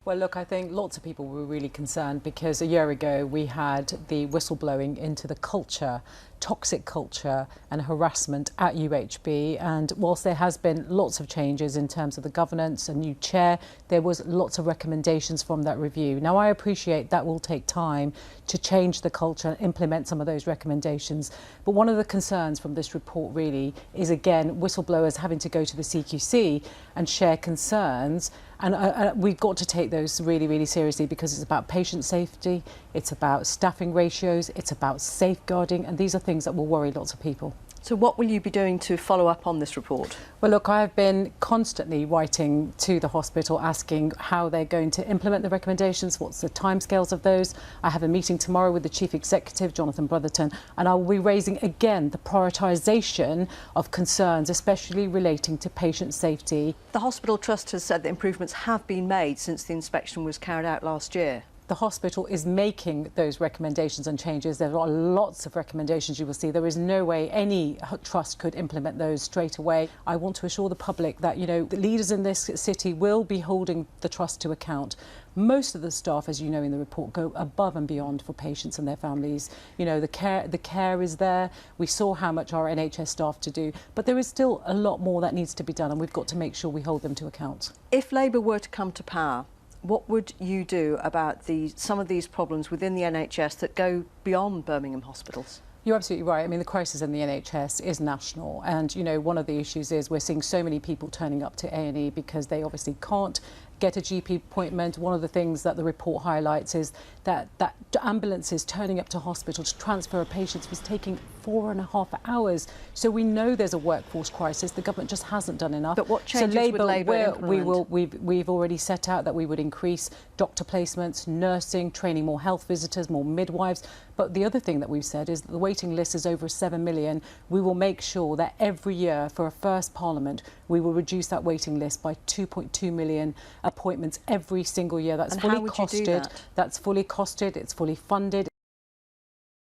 Well, look, I think lots of people were really concerned because a year ago we had the whistleblowing into the culture, toxic culture and harassment at UHB. And whilst there has been lots of changes in terms of the governance, a new chair, there was lots of recommendations from that review. Now, I appreciate that will take time to change the culture and implement some of those recommendations. But one of the concerns from this report really is, again, whistleblowers having to go to the CQC and share concerns. And we've got to take those really, really seriously because it's about patient safety, it's about staffing ratios, it's about safeguarding, and these are things that will worry lots of people. So what will you be doing to follow up on this report? Well, look, I've been constantly writing to the hospital asking how they're going to implement the recommendations, what's the timescales of those. I have a meeting tomorrow with the Chief Executive, Jonathan Brotherton, and I will be raising again the prioritisation of concerns, especially relating to patient safety. The Hospital Trust has said that improvements have been made since the inspection was carried out last year. The hospital is making those recommendations and changes. There are lots of recommendations you will see. There is no way any trust could implement those straight away. I want to assure the public that, the leaders in this city will be holding the trust to account. Most of the staff, as you know in the report, go above and beyond for patients and their families. The care is there. We saw how much our NHS staff to do, but there is still a lot more that needs to be done, and we've got to make sure we hold them to account. If Labour were to come to power, what would you do about some of these problems within the NHS that go beyond Birmingham hospitals? You're absolutely right. I mean, the crisis in the NHS is national. And, one of the issues is we're seeing so many people turning up to A&E because they obviously can't get a GP appointment. One of the things that the report highlights is that ambulances turning up to hospital to transfer a patient was taking 4.5 hours. So we know there's a workforce crisis. The government just hasn't done enough. But what changes would Labour implement? We've already set out that we would increase doctor placements, nursing, training more health visitors, more midwives. But the other thing that we've said is that the waiting list is over 7 million. We will make sure that every year for a first Parliament, we will reduce that waiting list by 2.2 million appointments every single year. That's fully costed. That's fully costed. It's fully funded.